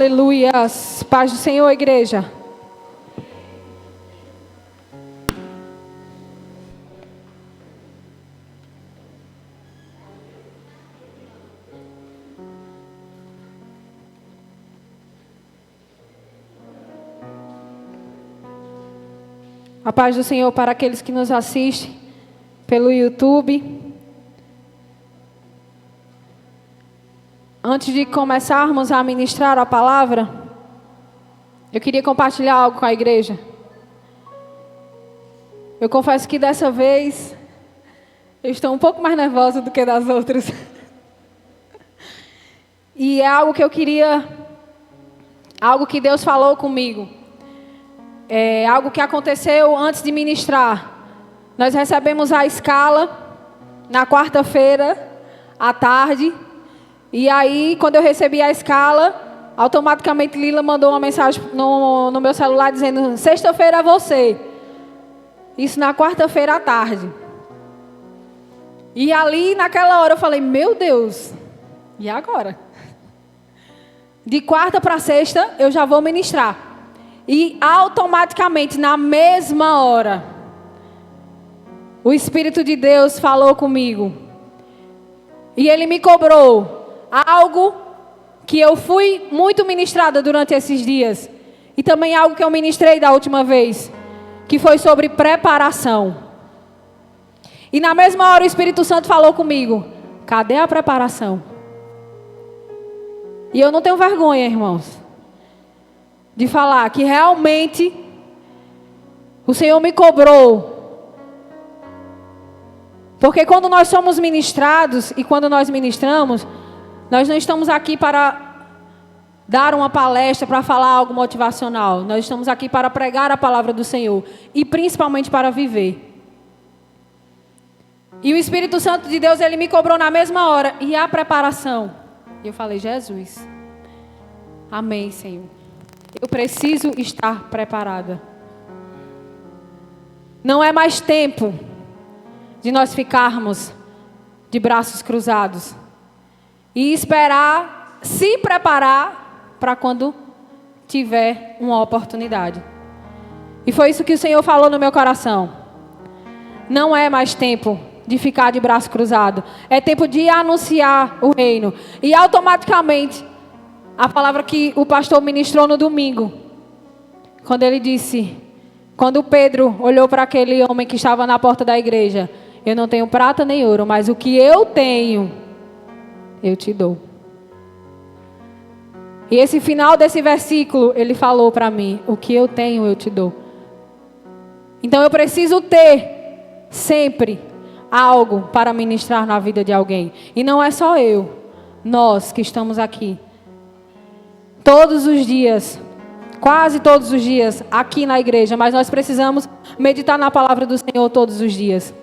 Aleluias. Paz do Senhor, igreja. A paz do Senhor para aqueles que nos assistem pelo YouTube. Antes de começarmos a ministrar a palavra, eu queria compartilhar algo com a igreja. Eu confesso que dessa vez eu estou um pouco mais nervosa do que das outras. E é algo que eu queria, algo que Deus falou comigo. É algo que aconteceu antes de ministrar. Nós recebemos a escala na quarta-feira à tarde. E aí, quando eu recebi a escala, automaticamente Lila mandou uma mensagem no meu celular dizendo: sexta-feira é você. Isso na quarta-feira à tarde. E ali, naquela hora, eu falei: meu Deus, e agora? De quarta para sexta, eu já vou ministrar. E automaticamente, na mesma hora, o Espírito de Deus falou comigo. E Ele me cobrou algo que eu fui muito ministrada durante esses dias. E também algo que eu ministrei da última vez, que foi sobre preparação. E na mesma hora o Espírito Santo falou comigo: cadê a preparação? E eu não tenho vergonha, irmãos, de falar que realmente o Senhor me cobrou. Porque quando nós somos ministrados e quando nós ministramos, nós não estamos aqui para dar uma palestra, para falar algo motivacional. Nós estamos aqui para pregar a palavra do Senhor e principalmente para viver. E o Espírito Santo de Deus, Ele me cobrou na mesma hora. E a preparação? E eu falei: Jesus, amém, Senhor. Eu preciso estar preparada. Não é mais tempo de nós ficarmos de braços cruzados e esperar se preparar para quando tiver uma oportunidade. E foi isso que o Senhor falou no meu coração. Não é mais tempo de ficar de braço cruzado. É tempo de anunciar o reino. E automaticamente, a palavra que o pastor ministrou no domingo, quando ele disse, quando Pedro olhou para aquele homem que estava na porta da igreja: eu não tenho prata nem ouro, mas o que eu tenho, eu te dou. E esse final desse versículo, ele falou para mim: o que eu tenho, eu te dou. Então eu preciso ter sempre algo para ministrar na vida de alguém. E não é só eu, nós que estamos aqui todos os dias, quase todos os dias aqui na igreja, mas nós precisamos meditar na palavra do Senhor todos os dias.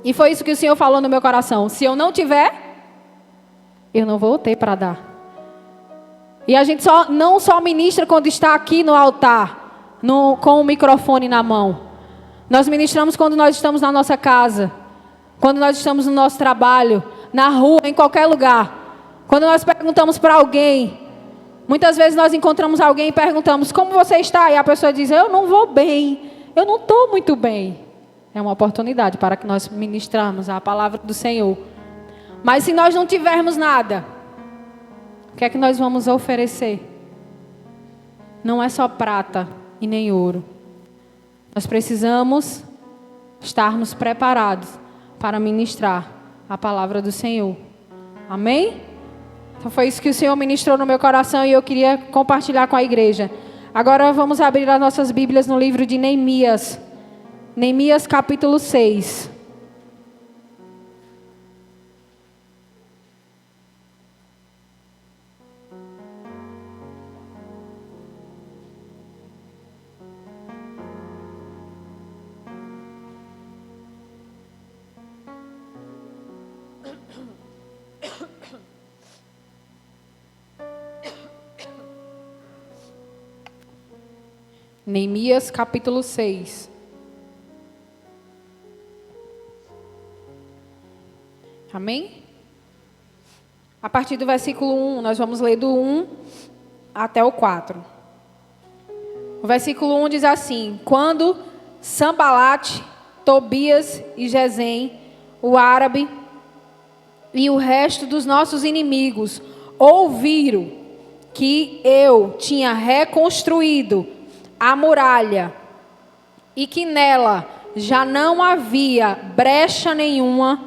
E foi isso que o Senhor falou no meu coração: se eu não tiver, eu não vou ter para dar. E a gente não só ministra quando está aqui no altar, com o microfone na mão. Nós ministramos quando nós estamos na nossa casa, quando nós estamos no nosso trabalho, na rua, em qualquer lugar. Quando nós perguntamos para alguém, muitas vezes nós encontramos alguém e perguntamos: como você está? E a pessoa diz: eu não vou bem, eu não estou muito bem. É uma oportunidade para que nós ministrarmos a palavra do Senhor. Mas se nós não tivermos nada, o que é que nós vamos oferecer? Não é só prata e nem ouro. Nós precisamos estarmos preparados para ministrar a palavra do Senhor. Amém? Então foi isso que o Senhor ministrou no meu coração e eu queria compartilhar com a igreja. Agora vamos abrir as nossas Bíblias no livro de Neemias. Neemias capítulo 6. Neemias capítulo 6. Amém? A partir do versículo 1, nós vamos ler do 1 até o 4. O versículo 1 diz assim: quando Sambalate, Tobias e Gesem, o árabe, e o resto dos nossos inimigos ouviram que eu tinha reconstruído a muralha e que nela já não havia brecha nenhuma,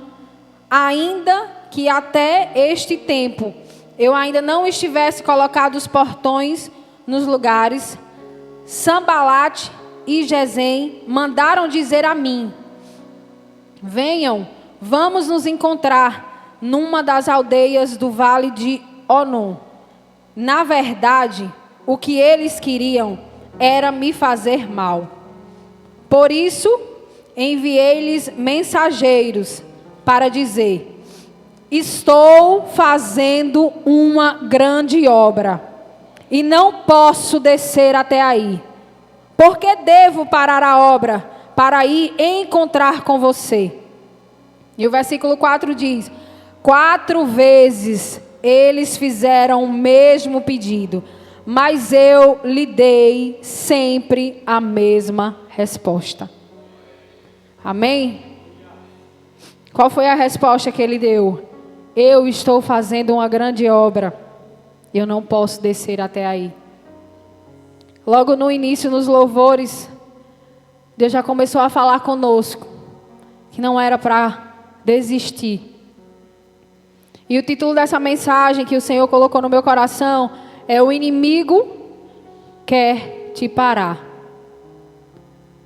ainda que até este tempo eu ainda não estivesse colocado os portões nos lugares, Sambalate e Gesem mandaram dizer a mim: venham, vamos nos encontrar numa das aldeias do vale de Onom. Na verdade, o que eles queriam era me fazer mal. Por isso, enviei-lhes mensageiros para dizer: estou fazendo uma grande obra e não posso descer até aí. Por que devo parar a obra para ir encontrar com você? E o versículo 4 diz: 4 vezes eles fizeram o mesmo pedido, mas eu lhe dei sempre a mesma resposta. Amém? Qual foi a resposta que ele deu? Eu estou fazendo uma grande obra, eu não posso descer até aí. Logo no início, nos louvores, Deus já começou a falar conosco que não era para desistir. E o título dessa mensagem que o Senhor colocou no meu coração é: o inimigo quer te parar.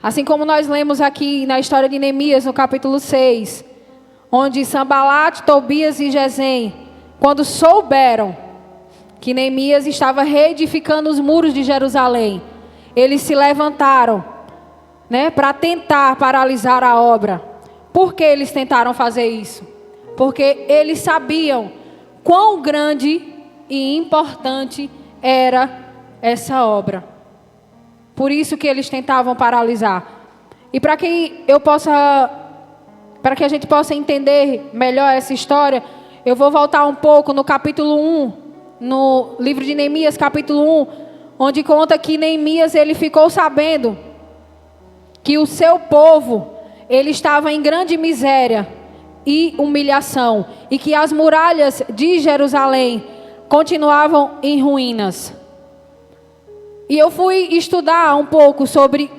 Assim como nós lemos aqui na história de Neemias, no capítulo 6, onde Sambalate, Tobias e Gesem, quando souberam que Neemias estava reedificando os muros de Jerusalém, eles se levantaram, para tentar paralisar a obra. Por que eles tentaram fazer isso? Porque eles sabiam quão grande e importante era essa obra. Por isso que eles tentavam paralisar. E para que a gente possa entender melhor essa história, eu vou voltar um pouco no capítulo 1, no livro de Neemias, capítulo 1, onde conta que Neemias ele ficou sabendo que o seu povo ele estava em grande miséria e humilhação, e que as muralhas de Jerusalém continuavam em ruínas. E eu fui estudar um pouco sobre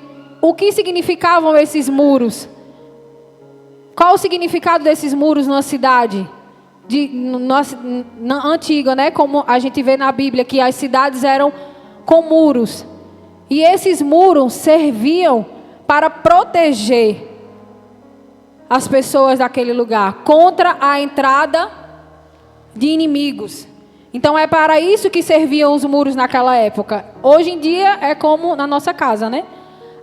o que significavam esses muros. Qual o significado desses muros numa cidade antiga, como a gente vê na Bíblia, que as cidades eram com muros. E esses muros serviam para proteger as pessoas daquele lugar contra a entrada de inimigos. Então é para isso que serviam os muros naquela época. Hoje em dia é como na nossa casa,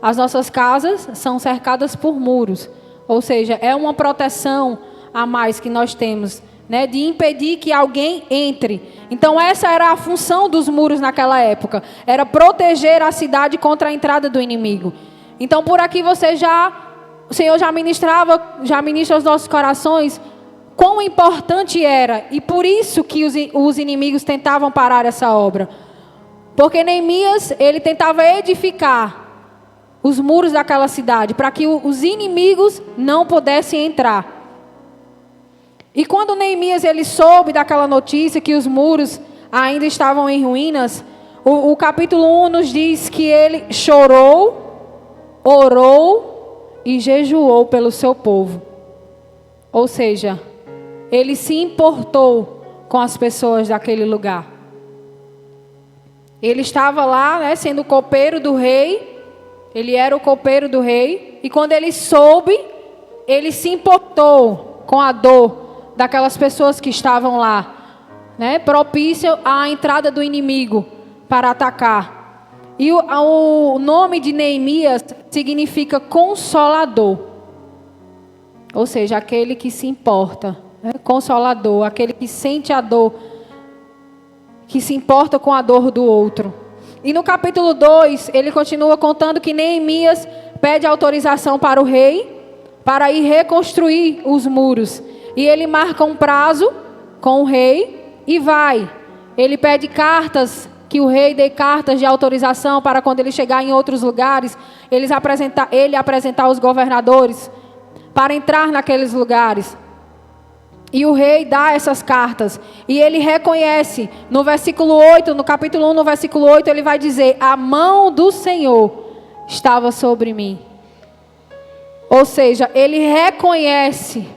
As nossas casas são cercadas por muros. Ou seja, é uma proteção a mais que nós temos, de impedir que alguém entre. Então essa era a função dos muros naquela época. Era proteger a cidade contra a entrada do inimigo. Então por aqui o Senhor já ministra aos nossos corações quão importante era. E por isso que os inimigos tentavam parar essa obra. Porque Neemias, ele tentava edificar os muros daquela cidade, para que os inimigos não pudessem entrar. E quando Neemias ele soube daquela notícia que os muros ainda estavam em ruínas, o capítulo 1 nos diz que ele chorou, orou e jejuou pelo seu povo. Ou seja, ele se importou com as pessoas daquele lugar. Ele estava lá, sendo copeiro do rei. Ele era o copeiro do rei. E quando ele soube, ele se importou com a dor daquelas pessoas que estavam lá, propício à entrada do inimigo para atacar. E o nome de Neemias significa consolador. Ou seja, aquele que se importa, consolador, aquele que sente a dor, que se importa com a dor do outro. E no capítulo 2, ele continua contando que Neemias pede autorização para o rei para ir reconstruir os muros. E ele marca um prazo com o rei e vai. Ele pede cartas que o rei dê cartas de autorização para quando ele chegar em outros lugares, ele apresentar aos governadores para entrar naqueles lugares. E o rei dá essas cartas. E ele reconhece, no versículo 8, no capítulo 1, no versículo 8, ele vai dizer: a mão do Senhor estava sobre mim. Ou seja, ele reconhece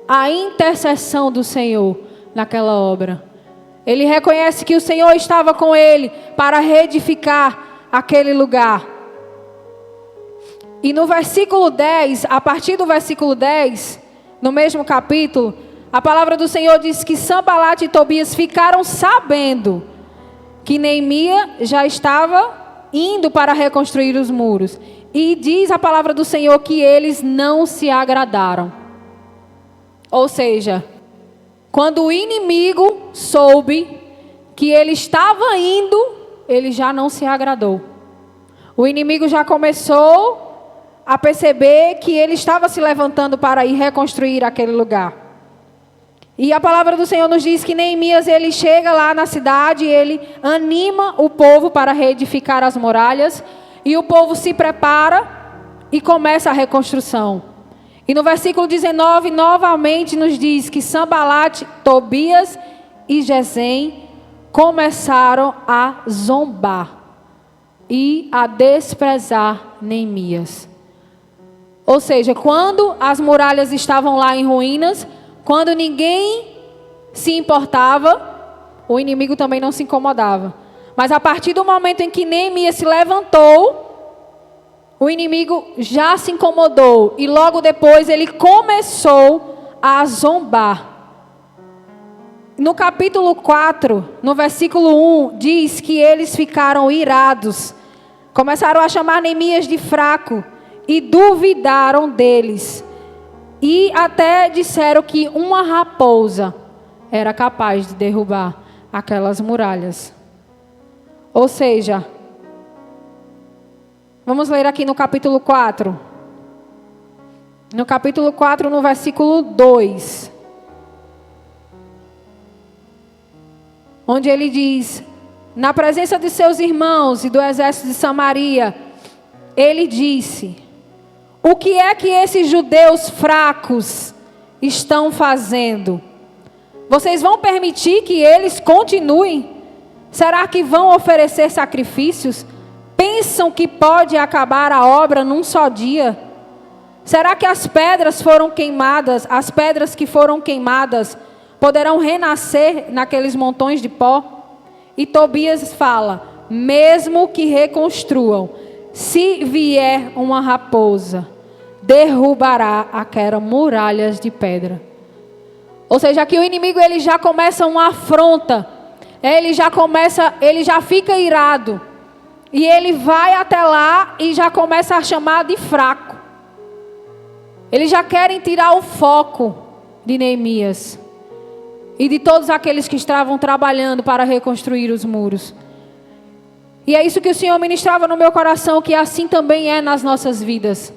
a intercessão do Senhor naquela obra. Ele reconhece que o Senhor estava com ele para reedificar aquele lugar. E no versículo 10, a partir do versículo 10, no mesmo capítulo, a palavra do Senhor diz que Sanbalate e Tobias ficaram sabendo que Neemias já estava indo para reconstruir os muros. E diz a palavra do Senhor que eles não se agradaram. Ou seja, quando o inimigo soube que ele estava indo, ele já não se agradou. O inimigo já começou a perceber que ele estava se levantando para ir reconstruir aquele lugar. E a palavra do Senhor nos diz que Neemias, ele chega lá na cidade, ele anima o povo para reedificar as muralhas, e o povo se prepara e começa a reconstrução. E no versículo 19, novamente nos diz que Sanbalate, Tobias e Gesem começaram a zombar e a desprezar Neemias. Ou seja, quando as muralhas estavam lá em ruínas, quando ninguém se importava, o inimigo também não se incomodava. Mas a partir do momento em que Neemias se levantou, o inimigo já se incomodou. E logo depois ele começou a zombar. No capítulo 4, no versículo 1, diz que eles ficaram irados. Começaram a chamar Neemias de fraco e duvidaram deles. E até disseram que uma raposa era capaz de derrubar aquelas muralhas. Ou seja, vamos ler aqui no capítulo 4. No capítulo 4, no versículo 2. Onde ele diz: na presença de seus irmãos e do exército de Samaria, ele disse: o que é que esses judeus fracos estão fazendo? Vocês vão permitir que eles continuem? Será que vão oferecer sacrifícios? Pensam que pode acabar a obra num só dia? Será que as pedras foram queimadas, as pedras que foram queimadas, poderão renascer naqueles montões de pó? E Tobias fala: mesmo que reconstruam, se vier uma raposa, derrubará aquelas muralhas de pedra. Ou seja, aqui o inimigo ele já começa uma afronta. Ele já fica irado. E ele vai até lá e já começa a chamar de fraco. Eles já querem tirar o foco de Neemias e de todos aqueles que estavam trabalhando para reconstruir os muros. E é isso que o Senhor ministrava no meu coração, que assim também é nas nossas vidas.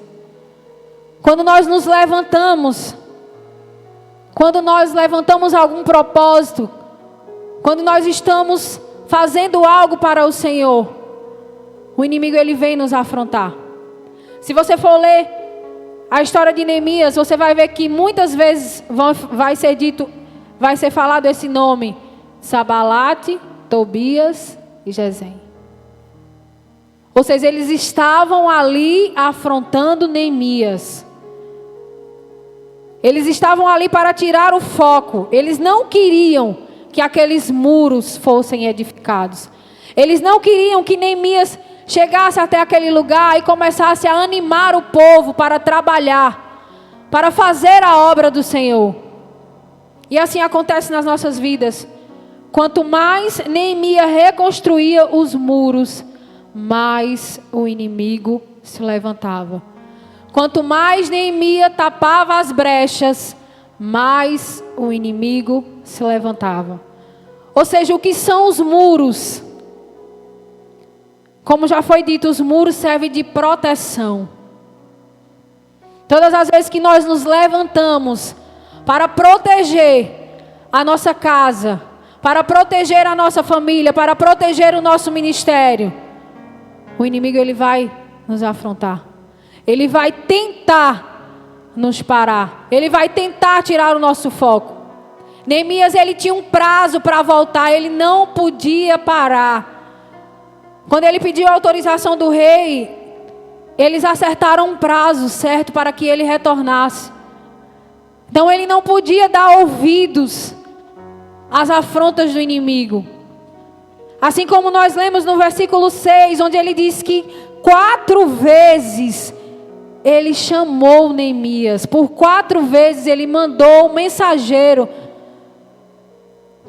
Quando nós nos levantamos, quando nós levantamos algum propósito, quando nós estamos fazendo algo para o Senhor, o inimigo ele vem nos afrontar. Se você for ler a história de Neemias, você vai ver que muitas vezes vai ser falado esse nome: Sanbalate, Tobias e Gesem. Ou seja, eles estavam ali afrontando Neemias. Eles estavam ali para tirar o foco. Eles não queriam que aqueles muros fossem edificados. Eles não queriam que Neemias chegasse até aquele lugar e começasse a animar o povo para trabalhar, para fazer a obra do Senhor. E assim acontece nas nossas vidas. Quanto mais Neemias reconstruía os muros, mais o inimigo se levantava. Quanto mais Neemias tapava as brechas, mais o inimigo se levantava. Ou seja, o que são os muros? Como já foi dito, os muros servem de proteção. Todas as vezes que nós nos levantamos para proteger a nossa casa, para proteger a nossa família, para proteger o nosso ministério, o inimigo ele vai nos afrontar. Ele vai tentar nos parar. Ele vai tentar tirar o nosso foco. Neemias ele tinha um prazo para voltar, ele não podia parar. Quando ele pediu a autorização do rei, eles acertaram um prazo certo para que ele retornasse. Então ele não podia dar ouvidos às afrontas do inimigo. Assim como nós lemos no versículo 6, onde ele diz que 4 vezes ele chamou Neemias. Por 4 vezes ele mandou um mensageiro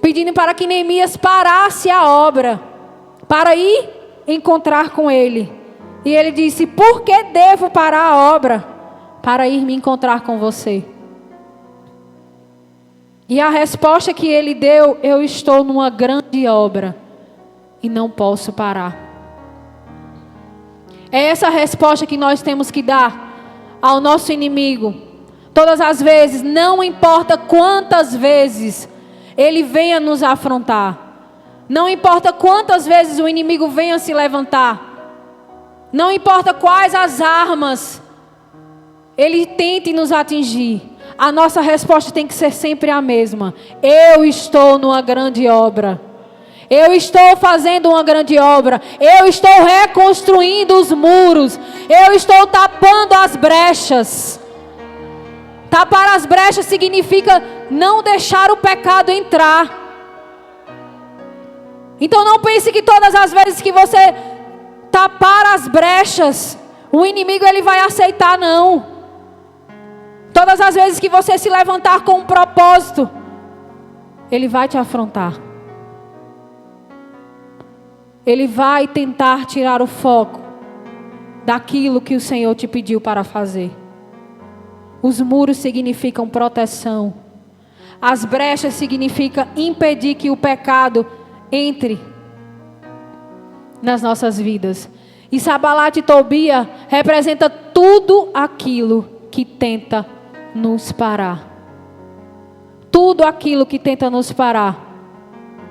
pedindo para que Neemias parasse a obra, para ir encontrar com ele. E ele disse: por que devo parar a obra? Para ir me encontrar com você. E a resposta que ele deu: eu estou numa grande obra e não posso parar. É essa a resposta que nós temos que dar ao nosso inimigo. Todas as vezes, não importa quantas vezes ele venha nos afrontar. Não importa quantas vezes o inimigo venha se levantar. Não importa quais as armas ele tente nos atingir. A nossa resposta tem que ser sempre a mesma. Eu estou numa grande obra. Eu estou fazendo uma grande obra. Eu estou reconstruindo os muros. Eu estou tapando as brechas. Tapar as brechas significa não deixar o pecado entrar. Então não pense que todas as vezes que você tapar as brechas, o inimigo ele vai aceitar, não. Todas as vezes que você se levantar com um propósito, ele vai te afrontar. Ele vai tentar tirar o foco daquilo que o Senhor te pediu para fazer. Os muros significam proteção. As brechas significam impedir que o pecado entre nas nossas vidas. E Sanbalat e Tobia representa tudo aquilo que tenta nos parar. Tudo aquilo que tenta nos parar.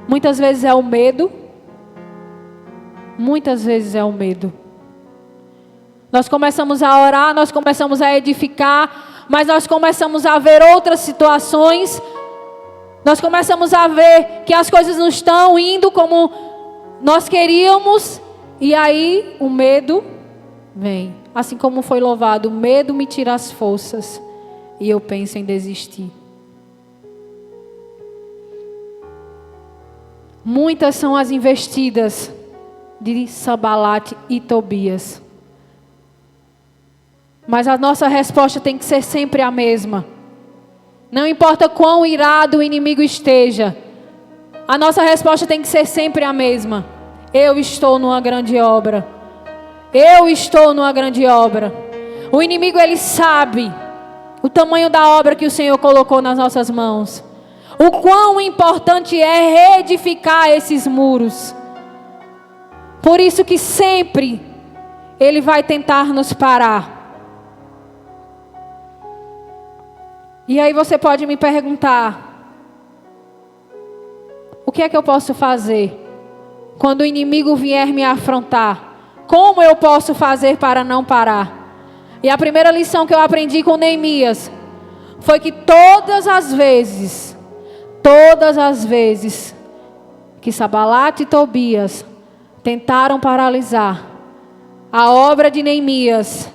Muitas vezes é o medo. Muitas vezes é o medo. Nós começamos a orar, nós começamos a edificar, mas nós começamos a ver outras situações. Nós começamos a ver que as coisas não estão indo como nós queríamos. E aí o medo vem. Assim como foi louvado, o medo me tira as forças e eu penso em desistir. Muitas são as investidas de Sanbalat e Tobias. Mas a nossa resposta tem que ser sempre a mesma. Não importa quão irado o inimigo esteja, a nossa resposta tem que ser sempre a mesma. Eu estou numa grande obra. Eu estou numa grande obra. O inimigo ele sabe o tamanho da obra que o Senhor colocou nas nossas mãos. O quão importante é reedificar esses muros. Por isso que sempre ele vai tentar nos parar. E aí você pode me perguntar: o que é que eu posso fazer quando o inimigo vier me afrontar? Como eu posso fazer para não parar? E a primeira lição que eu aprendi com Neemias foi que todas as vezes que Sanbalat e Tobias tentaram paralisar a obra de Neemias,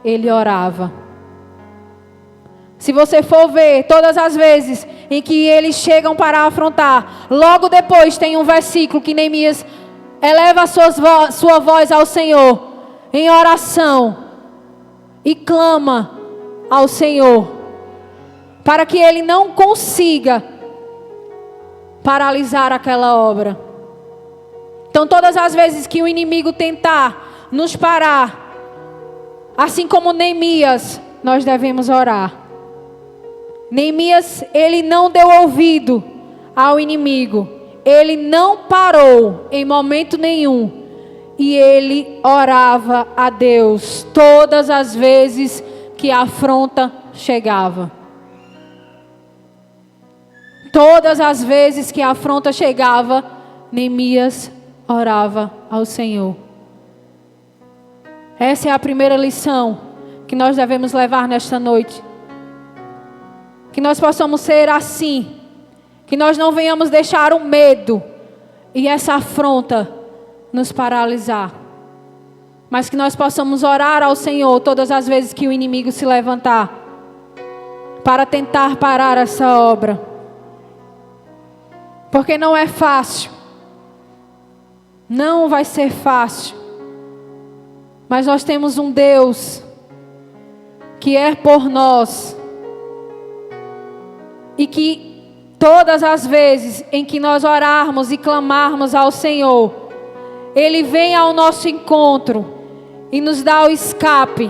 ele orava. Se você for ver, todas as vezes em que eles chegam para afrontar, logo depois tem um versículo que Neemias eleva sua voz ao Senhor em oração e clama ao Senhor para que ele não consiga paralisar aquela obra. Então todas as vezes que o inimigo tentar nos parar, assim como Neemias, nós devemos orar. Neemias, ele não deu ouvido ao inimigo. Ele não parou em momento nenhum. E ele orava a Deus todas as vezes que a afronta chegava. Todas as vezes que a afronta chegava, Neemias orava ao Senhor. Essa é a primeira lição que nós devemos levar nesta noite. Que nós possamos ser assim. Que nós não venhamos deixar o medo e essa afronta nos paralisar. Mas que nós possamos orar ao Senhor todas as vezes que o inimigo se levantar para tentar parar essa obra. Porque não é fácil. Não vai ser fácil. Mas nós temos um Deus que é por nós. E que todas as vezes em que nós orarmos e clamarmos ao Senhor, Ele vem ao nosso encontro e nos dá o escape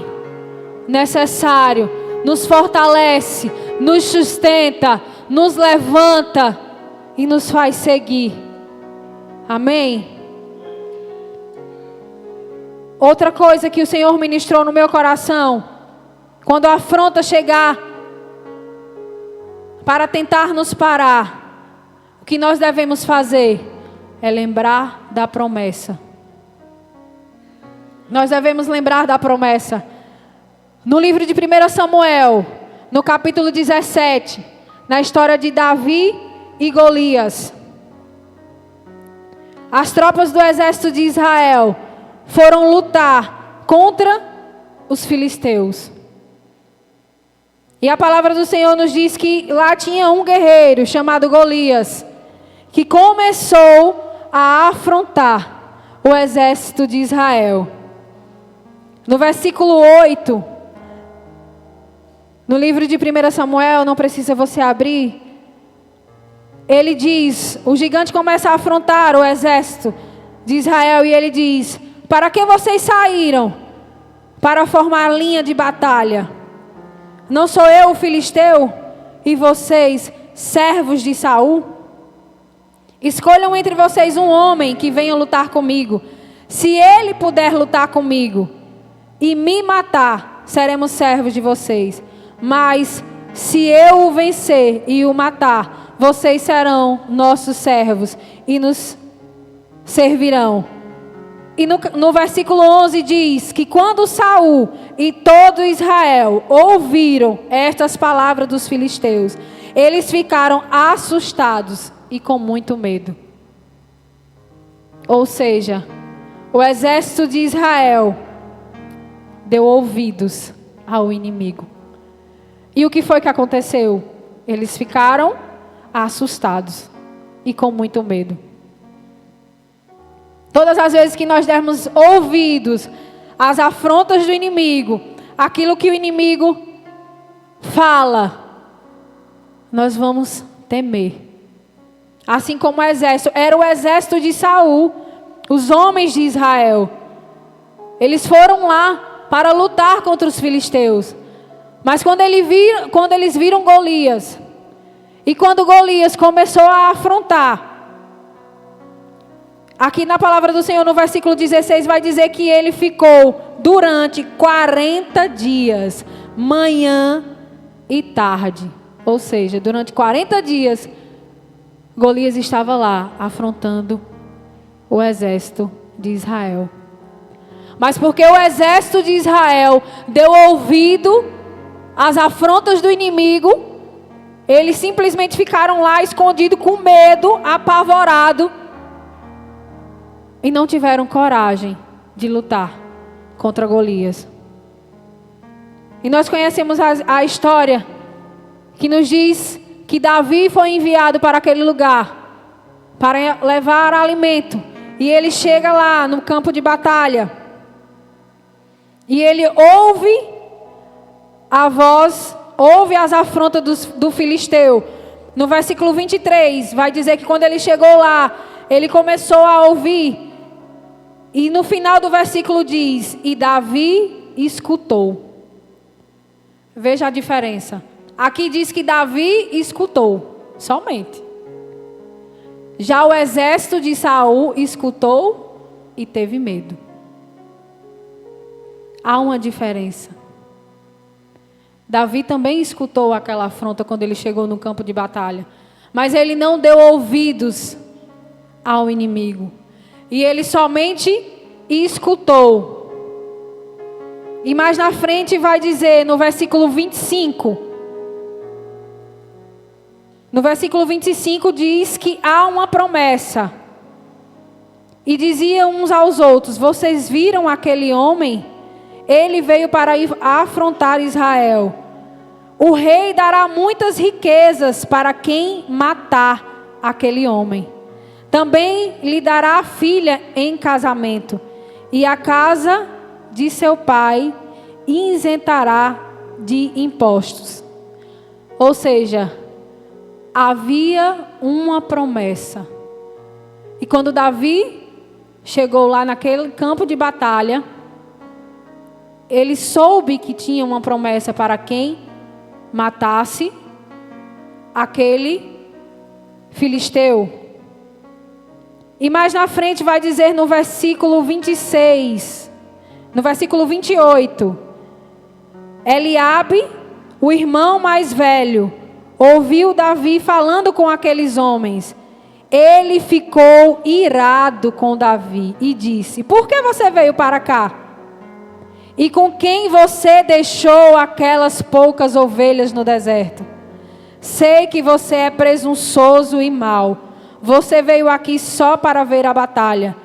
necessário, nos fortalece, nos sustenta, nos levanta e nos faz seguir. Amém? Outra coisa que o Senhor ministrou no meu coração, quando a afronta chegar para tentar nos parar, o que nós devemos fazer é lembrar da promessa. Nós devemos lembrar da promessa. No livro de 1 Samuel, no capítulo 17, na história de Davi e Golias, as tropas do exército de Israel foram lutar contra os filisteus. E a palavra do Senhor nos diz que lá tinha um guerreiro chamado Golias, que começou a afrontar o exército de Israel. No versículo 8, no livro de 1 Samuel, não precisa você abrir, ele diz, o gigante começa a afrontar o exército de Israel e ele diz: para que vocês saíram? Para formar linha de batalha. Não sou eu o filisteu e vocês servos de Saul? Escolham entre vocês um homem que venha lutar comigo. Se ele puder lutar comigo e me matar, seremos servos de vocês. Mas se eu o vencer e o matar, vocês serão nossos servos e nos servirão. E no versículo 11 diz que quando Saul e todo Israel ouviram estas palavras dos filisteus, eles ficaram assustados e com muito medo. Ou seja, o exército de Israel deu ouvidos ao inimigo. E o que foi que aconteceu? Eles ficaram assustados e com muito medo. Todas as vezes que nós dermos ouvidos às afrontas do inimigo, aquilo que o inimigo fala, nós vamos temer. Assim como o exército, era o exército de Saul, os homens de Israel. Eles foram lá para lutar contra os filisteus. Mas quando eles viram Golias, e quando Golias começou a afrontar, aqui na palavra do Senhor, no versículo 16, vai dizer que ele ficou durante 40 dias, manhã e tarde. Ou seja, durante 40 dias, Golias estava lá, afrontando o exército de Israel. Mas porque o exército de Israel deu ouvido às afrontas do inimigo, eles simplesmente ficaram lá escondidos com medo, apavorados, e não tiveram coragem de lutar contra Golias. E nós conhecemos a história que nos diz que Davi foi enviado para aquele lugar para levar alimento. E ele chega lá no campo de batalha. E ele ouve a voz, ouve as afrontas do filisteu. No versículo 23, vai dizer que quando ele chegou lá, ele começou a ouvir. E no final do versículo diz: e Davi escutou. Veja a diferença. Aqui diz que Davi escutou, somente. Já o exército de Saul escutou e teve medo. Há uma diferença. Davi também escutou aquela afronta quando ele chegou no campo de batalha. Mas ele não deu ouvidos ao inimigo. E ele somente escutou. E mais na frente vai dizer, no versículo 25. No versículo 25 diz que há uma promessa. E diziam uns aos outros: vocês viram aquele homem? Ele veio para afrontar Israel. O rei dará muitas riquezas para quem matar aquele homem. Também lhe dará a filha em casamento. E a casa de seu pai isentará de impostos. Ou seja, havia uma promessa. E quando Davi chegou lá naquele campo de batalha, ele soube que tinha uma promessa para quem matasse aquele filisteu. E mais na frente vai dizer no versículo 26, no versículo 28, Eliabe, o irmão mais velho, ouviu Davi falando com aqueles homens. Ele ficou irado com Davi e disse: por que você veio para cá? E com quem você deixou aquelas poucas ovelhas no deserto? Sei que você é presunçoso e mau. Você veio aqui só para ver a batalha.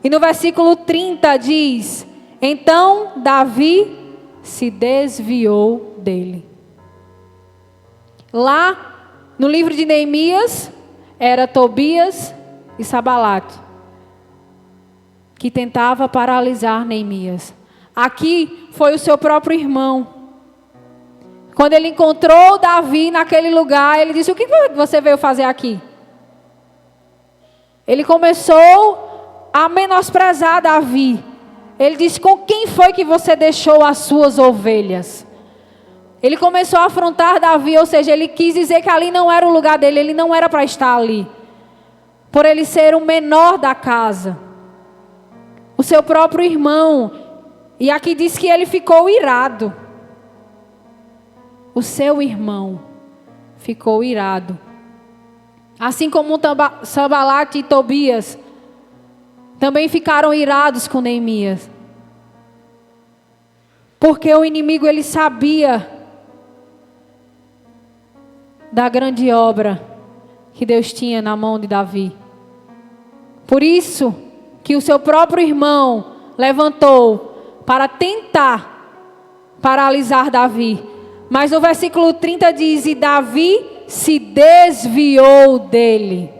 E no versículo 30 diz: então Davi se desviou dele. Lá no livro de Neemias, era Tobias e Sanbalate que tentava paralisar Neemias. Aqui foi o seu próprio irmão. Quando ele encontrou Davi naquele lugar, ele disse: o que você veio fazer aqui? Ele começou a menosprezar Davi. Ele disse: com quem foi que você deixou as suas ovelhas? Ele começou a afrontar Davi, ou seja, ele quis dizer que ali não era o lugar dele, ele não era para estar ali. Por ele ser o menor da casa. O seu próprio irmão. E aqui diz que ele ficou irado. O seu irmão ficou irado. Assim como Sanbalate e Tobias também ficaram irados com Neemias. Porque o inimigo, ele sabia da grande obra que Deus tinha na mão de Davi. Por isso que o seu próprio irmão levantou para tentar paralisar Davi. Mas no versículo 30 diz: e Davi se desviou dele.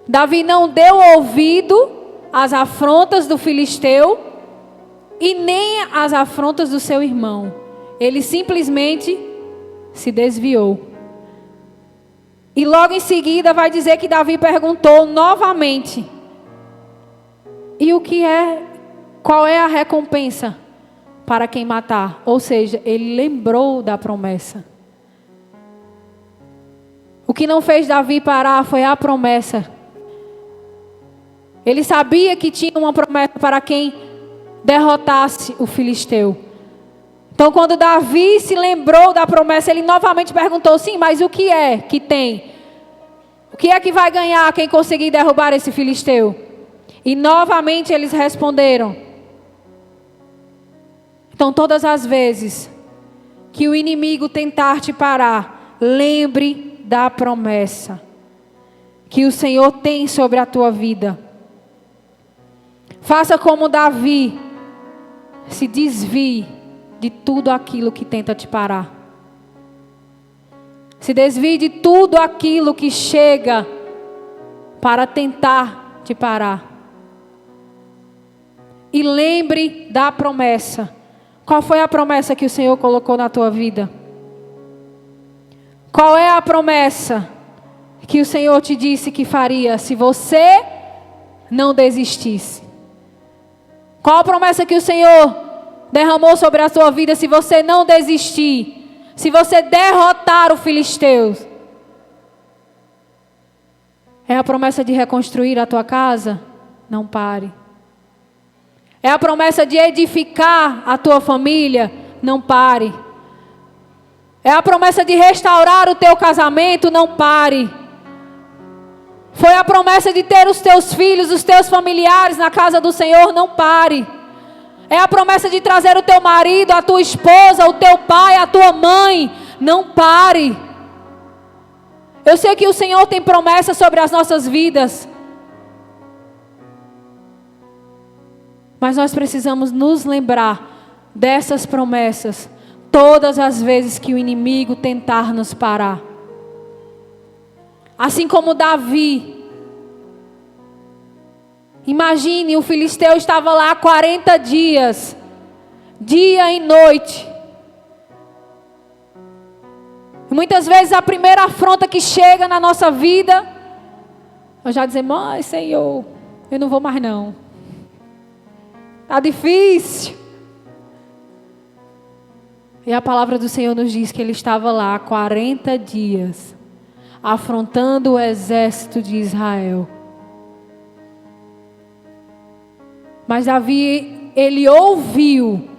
Davi não deu ouvido às afrontas do filisteu e nem às afrontas do seu irmão. Ele simplesmente se desviou. E logo em seguida vai dizer que Davi perguntou novamente: e qual é a recompensa para quem matar? Ou seja, ele lembrou da promessa. O que não fez Davi parar foi a promessa. Ele sabia que tinha uma promessa para quem derrotasse o filisteu. Então, quando Davi se lembrou da promessa, ele novamente perguntou: sim, mas o que é que tem? O que é que vai ganhar quem conseguir derrubar esse filisteu? E novamente eles responderam. Então, todas as vezes que o inimigo tentar te parar, lembre da promessa que o Senhor tem sobre a tua vida. Faça como Davi, se desvie de tudo aquilo que tenta te parar. Se desvie de tudo aquilo que chega para tentar te parar. E lembre da promessa. Qual foi a promessa que o Senhor colocou na tua vida? Qual é a promessa que o Senhor te disse que faria se você não desistisse? Qual a promessa que o Senhor derramou sobre a sua vida se você não desistir? Se você derrotar o filisteu? É a promessa de reconstruir a tua casa? Não pare. É a promessa de edificar a tua família? Não pare. É a promessa de restaurar o teu casamento, não pare. Foi a promessa de ter os teus filhos, os teus familiares na casa do Senhor, não pare. É a promessa de trazer o teu marido, a tua esposa, o teu pai, a tua mãe, não pare. Eu sei que o Senhor tem promessas sobre as nossas vidas. Mas nós precisamos nos lembrar dessas promessas todas as vezes que o inimigo tentar nos parar. Assim como Davi. Imagine, o filisteu estava lá 40 dias, dia e noite. E muitas vezes a primeira afronta que chega na nossa vida, nós já dizemos: ai, Senhor, eu não vou mais não. Está difícil. E a palavra do Senhor nos diz que ele estava lá 40 dias, afrontando o exército de Israel. Mas Davi, ele ouviu,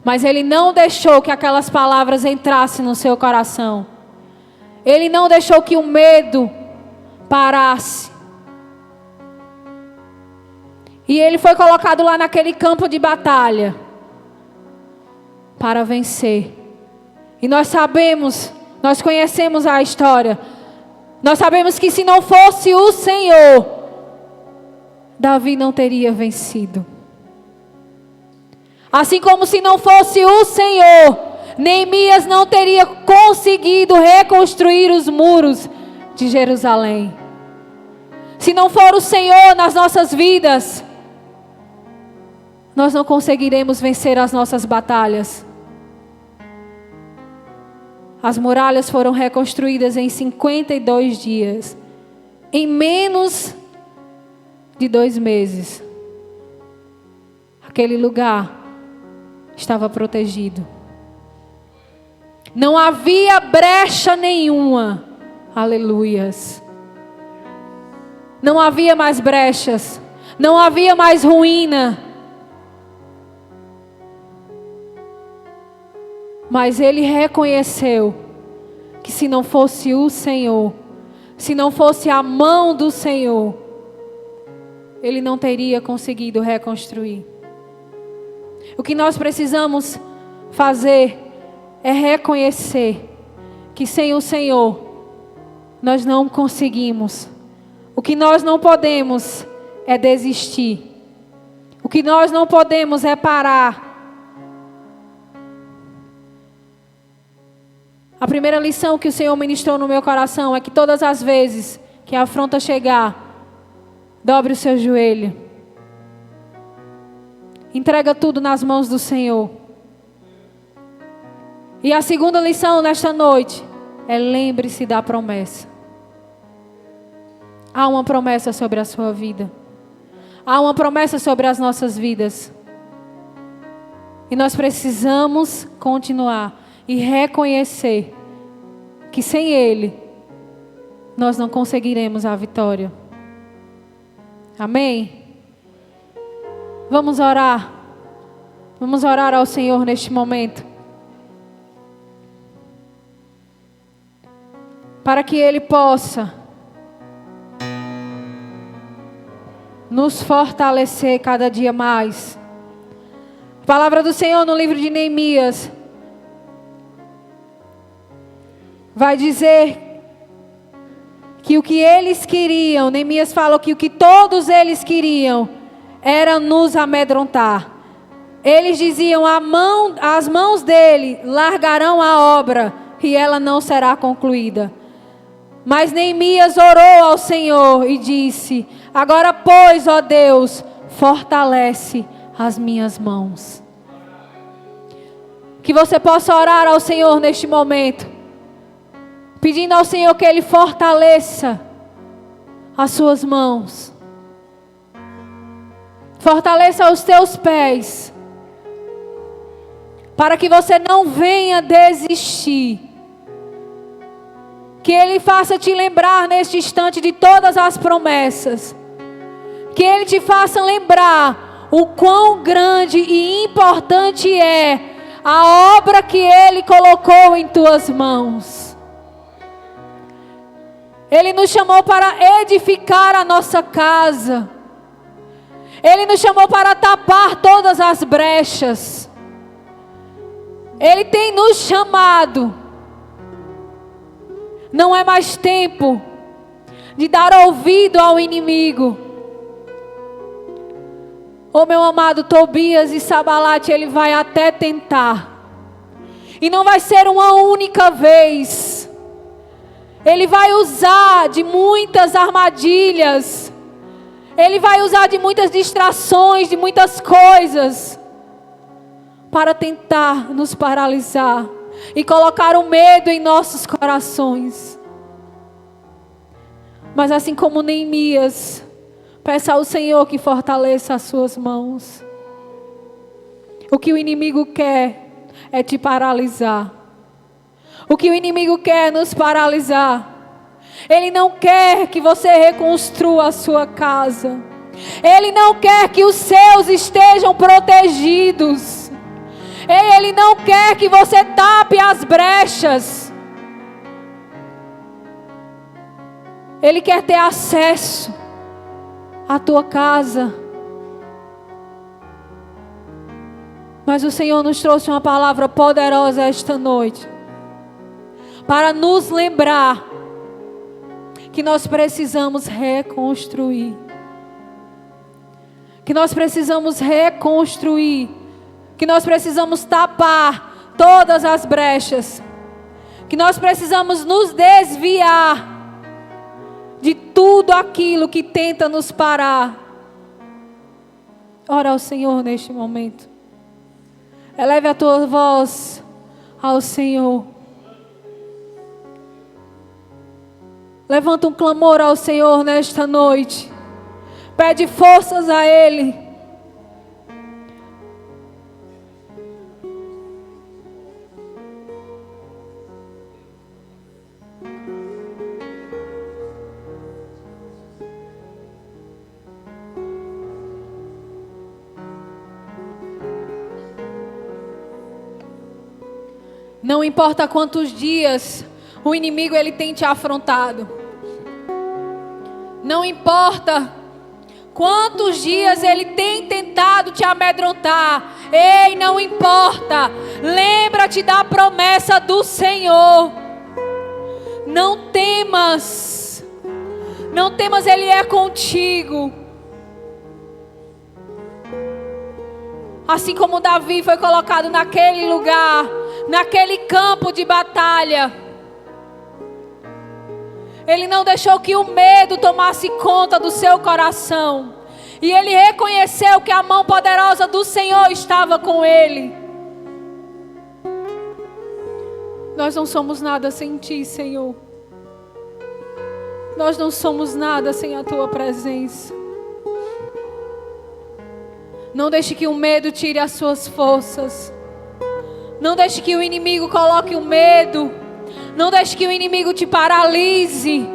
mas ele não deixou que aquelas palavras entrassem no seu coração. Ele não deixou que o medo parasse. E ele foi colocado lá naquele campo de batalha para vencer. E nós sabemos, nós conhecemos a história. Nós sabemos que se não fosse o Senhor, Davi não teria vencido. Assim como se não fosse o Senhor, Neemias não teria conseguido reconstruir os muros de Jerusalém. Se não for o Senhor nas nossas vidas, nós não conseguiremos vencer as nossas batalhas. As muralhas foram reconstruídas em 52 dias. Em menos de 2 meses. Aquele lugar estava protegido. Não havia brecha nenhuma. Aleluias. Não havia mais brechas. Não havia mais ruína. Mas ele reconheceu que se não fosse o Senhor, se não fosse a mão do Senhor, ele não teria conseguido reconstruir. O que nós precisamos fazer é reconhecer que sem o Senhor nós não conseguimos. O que nós não podemos é desistir. O que nós não podemos é parar. A primeira lição que o Senhor ministrou no meu coração é que todas as vezes que a afronta chegar, dobre o seu joelho. Entrega tudo nas mãos do Senhor. E a segunda lição nesta noite é: lembre-se da promessa. Há uma promessa sobre a sua vida. Há uma promessa sobre as nossas vidas. E nós precisamos continuar e reconhecer que sem Ele nós não conseguiremos a vitória. Amém? Vamos orar. Vamos orar ao Senhor neste momento. Para que Ele possa nos fortalecer cada dia mais. A palavra do Senhor no livro de Neemias vai dizer que o que eles queriam, Neemias falou que o que todos eles queriam era nos amedrontar. Eles diziam: as mãos dele largarão a obra e ela não será concluída. Mas Neemias orou ao Senhor e disse: agora, pois, ó Deus, fortalece as minhas mãos. Que você possa orar ao Senhor neste momento, pedindo ao Senhor que Ele fortaleça as suas mãos. Fortaleça os teus pés. Para que você não venha desistir. Que Ele faça te lembrar neste instante de todas as promessas. Que Ele te faça lembrar o quão grande e importante é a obra que Ele colocou em tuas mãos. Ele nos chamou para edificar a nossa casa. Ele nos chamou para tapar todas as brechas. Ele tem nos chamado. Não é mais tempo de dar ouvido ao inimigo. Oh, meu amado, Tobias e Sabalate, ele vai até tentar. E não vai ser uma única vez. Ele vai usar de muitas armadilhas. Ele vai usar de muitas distrações, de muitas coisas, para tentar nos paralisar e colocar o medo em nossos corações. Mas assim como Neemias, peça ao Senhor que fortaleça as suas mãos. O que o inimigo quer é te paralisar. O que o inimigo quer é nos paralisar. Ele não quer que você reconstrua a sua casa. Ele não quer que os seus estejam protegidos. Ele não quer que você tape as brechas. Ele quer ter acesso à tua casa. Mas o Senhor nos trouxe uma palavra poderosa esta noite, para nos lembrar que nós precisamos reconstruir. Que nós precisamos reconstruir. Que nós precisamos tapar todas as brechas. Que nós precisamos nos desviar de tudo aquilo que tenta nos parar. Ora ao Senhor neste momento. Eleve a tua voz ao Senhor. Levanta um clamor ao Senhor nesta noite. Pede forças a Ele. Não importa quantos dias o inimigo ele tem te afrontado. Não importa quantos dias ele tem tentado te amedrontar. Ei, não importa. Lembra-te da promessa do Senhor. Não temas. Não temas, Ele é contigo. Assim como Davi foi colocado naquele lugar, naquele campo de batalha, ele não deixou que o medo tomasse conta do seu coração. E ele reconheceu que a mão poderosa do Senhor estava com ele. Nós não somos nada sem Ti, Senhor. Nós não somos nada sem a Tua presença. Não deixe que o medo tire as suas forças. Não deixe que o inimigo coloque o medo. Não deixe que o inimigo te paralise.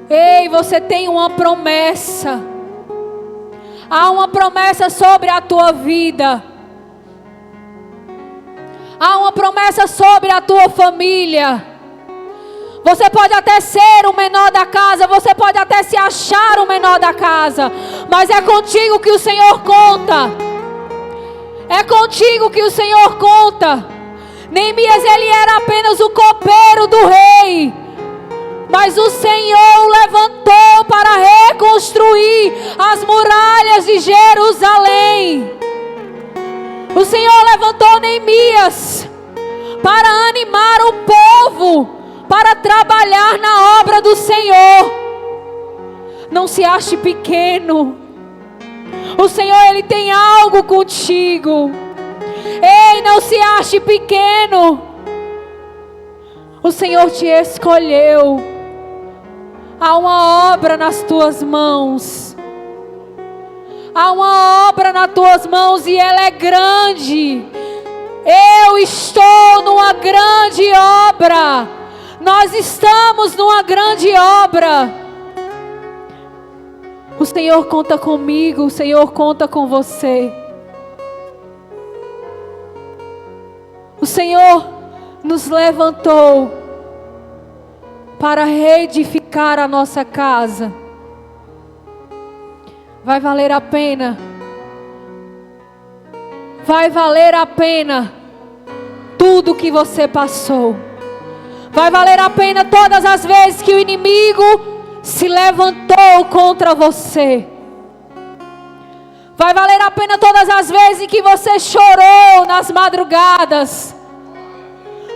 Ei, você tem uma promessa. Há uma promessa sobre a tua vida. Há uma promessa sobre a tua família. Você pode até ser o menor da casa, você pode até se achar o menor da casa, mas é contigo que o Senhor conta. É contigo que o Senhor conta. Neemias, ele era apenas o copeiro do rei, mas o Senhor o levantou para reconstruir as muralhas de Jerusalém. O Senhor levantou Neemias para animar o povo, para trabalhar na obra do Senhor. Não se ache pequeno. O Senhor, Ele tem algo contigo. Ei, não se ache pequeno. O Senhor te escolheu. Há uma obra nas tuas mãos. Há uma obra nas tuas mãos e ela é grande. Eu estou numa grande obra. Nós estamos numa grande obra. O Senhor conta comigo, o Senhor conta com você. O Senhor nos levantou para reedificar a nossa casa. Vai valer a pena. Vai valer a pena tudo que você passou. Vai valer a pena todas as vezes que o inimigo se levantou contra você. Vai valer a pena todas as vezes em que você chorou nas madrugadas.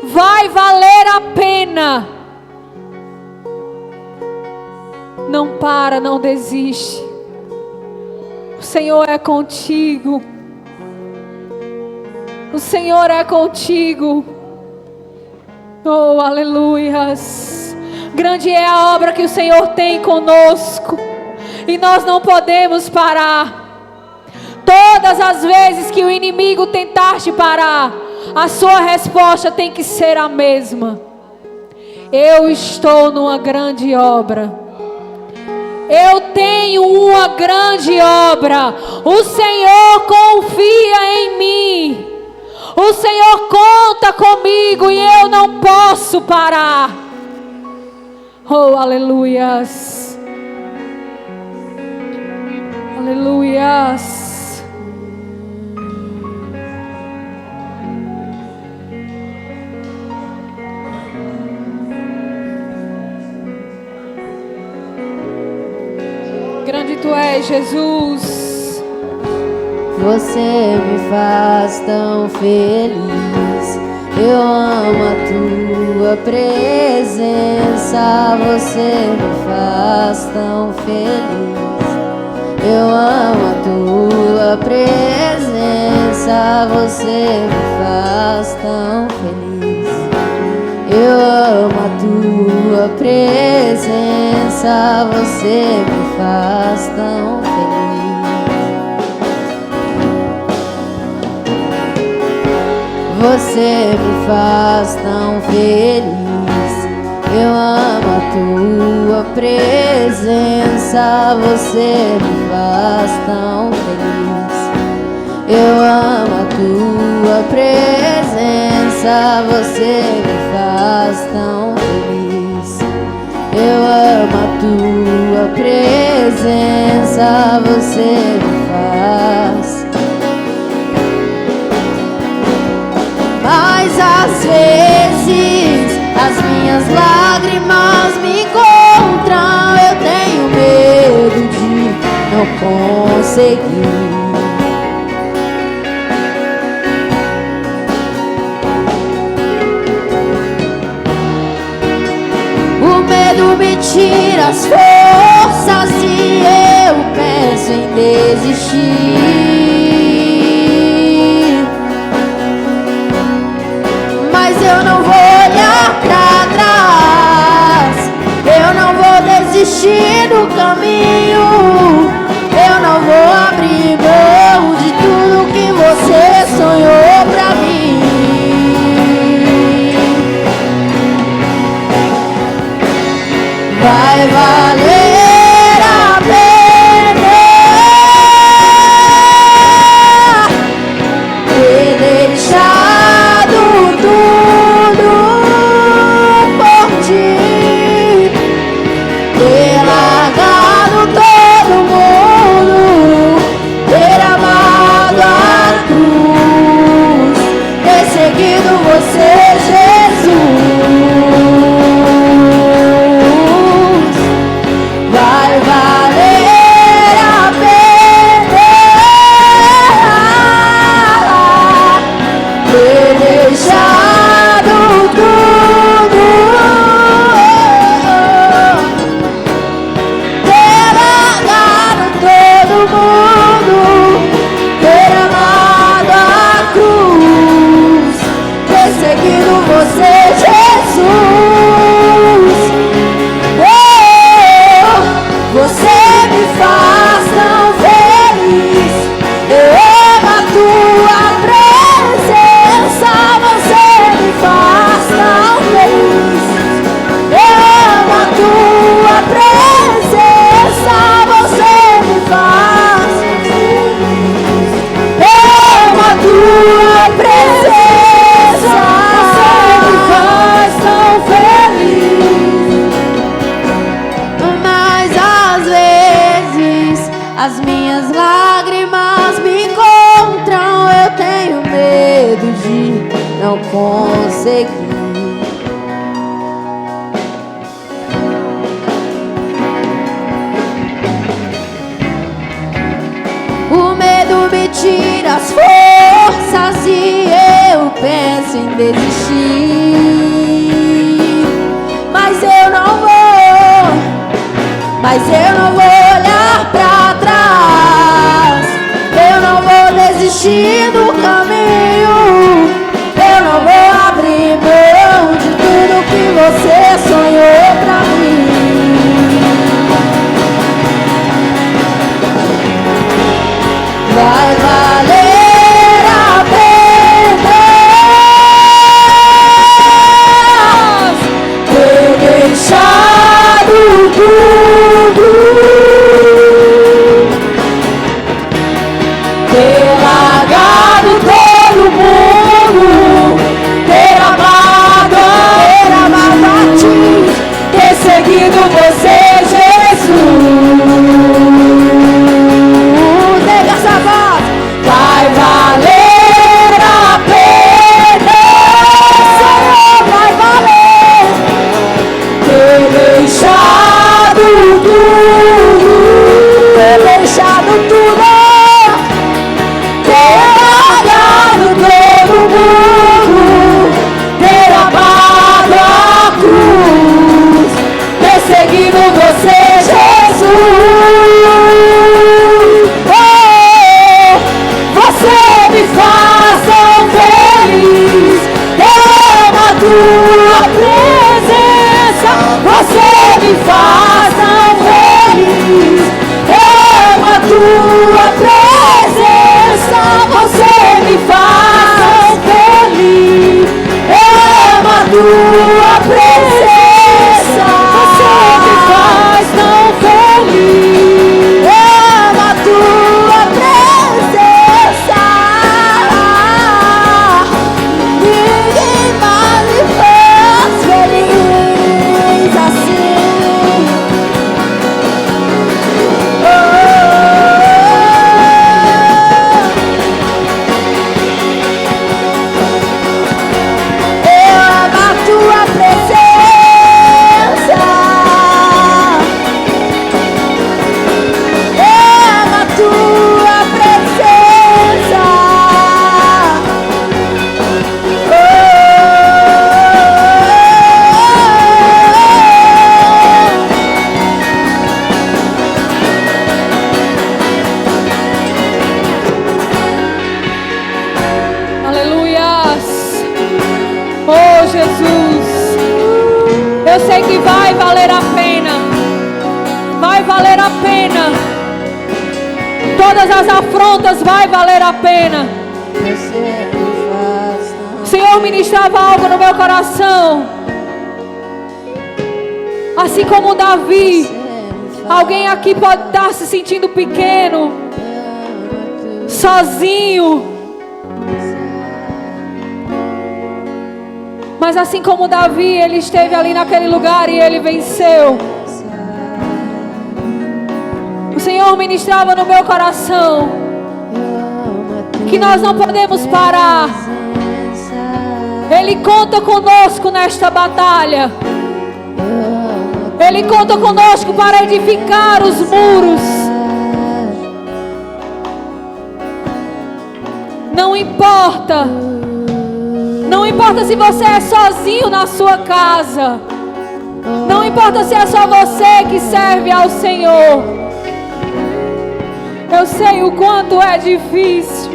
Vai valer a pena. Não para, não desiste. O Senhor é contigo. O Senhor é contigo. Oh, aleluias. Grande é a obra que o Senhor tem conosco. E nós não podemos parar. Todas as vezes que o inimigo tentar te parar, a sua resposta tem que ser a mesma. Eu estou numa grande obra. Eu tenho uma grande obra. O Senhor confia em mim. O Senhor conta comigo e eu não posso parar. Oh, aleluias. Aleluias. Grande Tu és, Jesus. Você me faz tão feliz. Eu amo a Tua presença. Você me faz tão feliz. Eu amo a Tua presença. Você me faz tão feliz. Eu amo a Tua presença. Você me faz tão feliz. Você me faz tão feliz. Eu amo a Tua presença. Você me faz tão feliz. Eu amo a Tua presença. Você me faz tão feliz. Eu amo a Tua presença. Você me faz. Mas às vezes as minhas lágrimas me encontram. Eu tenho medo de não conseguir. O medo me tira as forças e eu penso em desistir. Mas eu não vou olhar pra trás. Eu não vou desistir do caminho. Eu não vou abrir mão de tudo que você sonhou pra mim. Vai valer a pena. seguir. O medo me tira as forças e eu penso em desistir. Mas eu não vou olhar pra trás. Eu não vou desistir do caminho. Eu não vou abrir mão de tudo que você sonhou pra mim. Vai valer a pena ter deixado tudo, ter largado todo mundo, ter amado a ti, ter seguido você, Jesus. Vai valer a pena, Senhor, vai valer ter deixado tudo, ter largado todo mundo, ter amado a cruz, ter seguido você, Jesus. Você me faz tão feliz, eu amo a tua presença. Você me faz tão feliz, eu amo a tua presença. Você me faz tão feliz, eu amo a tua presença. Você me faz tão feliz, eu amo a tua presença. Eu sei que vai valer a pena. Vai valer a pena. Todas as afrontas vai valer a pena. O Senhor ministrava algo no meu coração. Assim como Davi, alguém aqui pode estar se sentindo pequeno, sozinho. Mas assim como Davi, ele esteve ali naquele lugar e ele venceu. O Senhor ministrava no meu coração que nós não podemos parar. Ele conta conosco nesta batalha. Ele conta conosco para edificar os muros. Não importa. Não importa se você é sozinho na sua casa. Não importa se é só você que serve ao Senhor. Eu sei o quanto é difícil.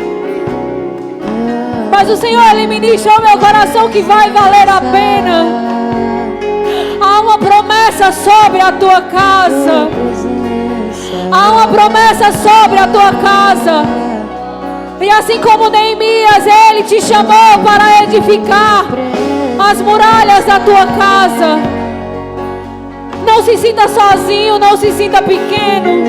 Mas o Senhor, Ele ministra ao meu coração que vai valer a pena. Há uma promessa sobre a tua casa. Há uma promessa sobre a tua casa. E assim como Neemias, ele te chamou para edificar as muralhas da tua casa. Não se sinta sozinho, não se sinta pequeno.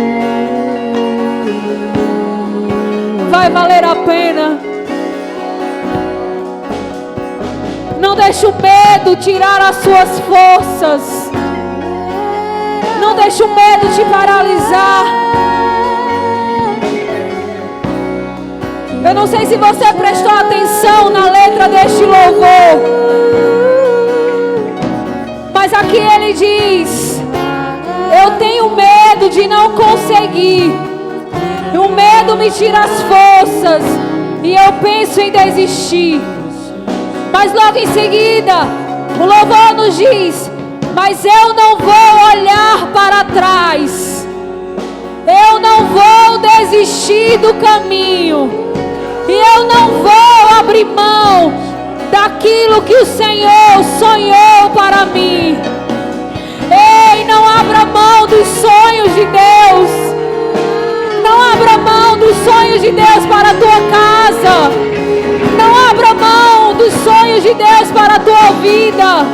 Vai valer a pena. Não deixe o medo tirar as suas forças. Não deixe o medo te paralisar. Eu não sei se você prestou atenção na letra deste louvor, mas aqui ele diz: eu tenho medo de não conseguir, o medo me tira as forças e eu penso em desistir. Mas logo em seguida o louvor nos diz: mas eu não vou olhar para trás, eu não vou desistir do caminho, e eu não vou abrir mão daquilo que o Senhor sonhou para mim. Ei, não abra mão dos sonhos de Deus. Não abra mão dos sonhos de Deus para a tua casa. Não abra mão dos sonhos de Deus para a tua vida.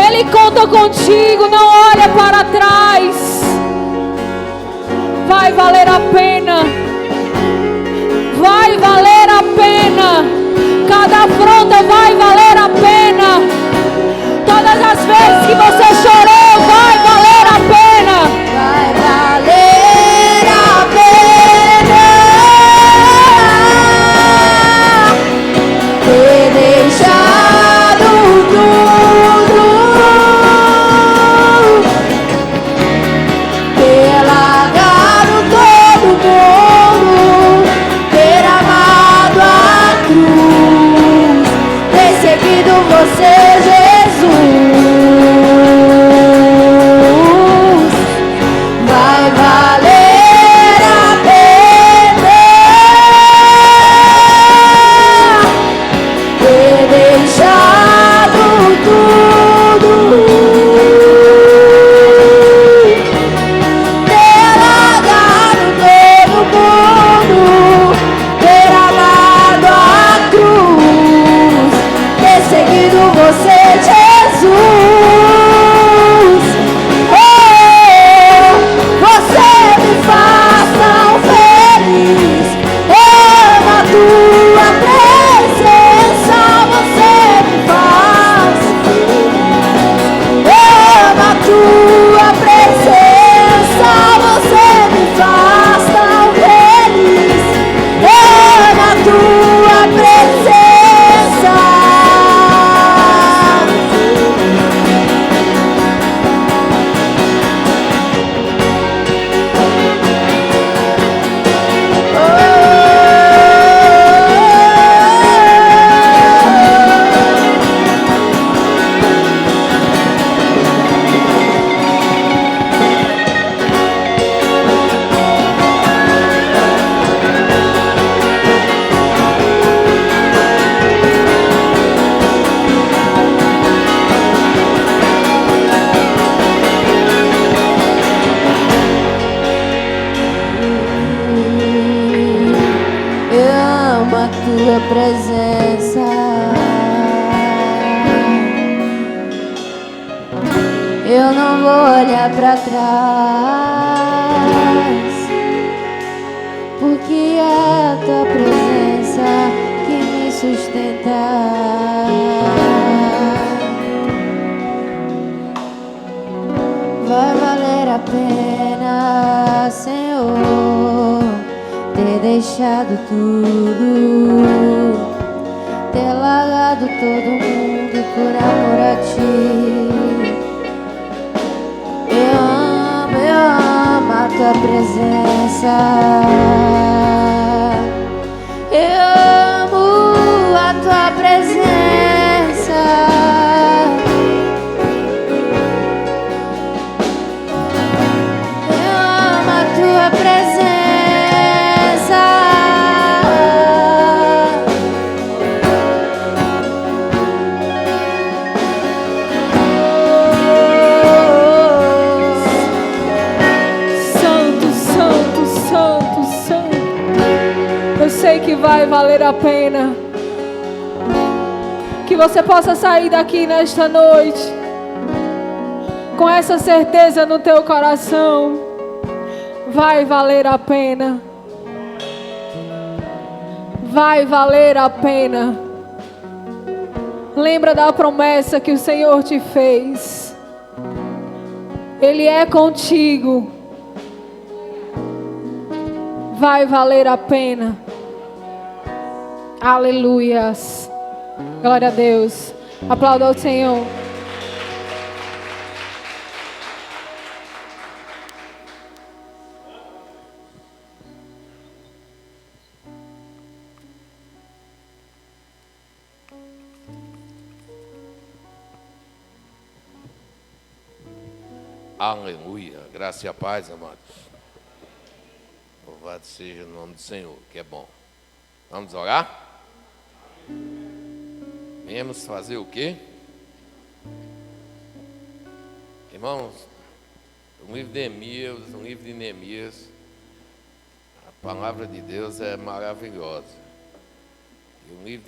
Ele conta contigo, não olha para trás. Vai valer a pena. Vai valer a pena. Cada afronta vai valer a pena. Todas as vezes que você chorou, vai valer a pena. Vai valer a pena ter deixado tudo, ter largado todo mundo, ter amado a cruz, ter seguido você, Jesus. Vai valer a pena ter deixado tudo, ter largado todo mundo, ter amado a cruz, ter seguido você, Jesus. Oh, você me faz tão feliz. Amo a tua presença, você me faz. Amo a tua presença, você me faz tão feliz. Amo a tua presença. Eu amo a tua presença. Eu não vou olhar para trás, porque é a tua presença que me sustenta. Vai valer a pena, Senhor, ter deixado tudo, ter largado todo mundo por amor a ti. Eu amo a tua presença. Eu amo a tua presença. Eu amo a tua presença. Santo, santo, santo, santo. Eu sei que vai valer a pena. Que você possa sair daqui nesta noite com essa certeza no teu coração. Vai valer a pena. Vai valer a pena. Lembra da promessa que o Senhor te fez. Ele é contigo. vai valer a pena. Aleluias. Glória a Deus. Aplauda ao Senhor. Aleluia. Graça e a paz, amados. Louvado seja o nome do Senhor, que é bom. Vamos orar? Viemos fazer o quê? Irmãos, o livro de Neemias, a palavra de Deus é maravilhosa. E o livro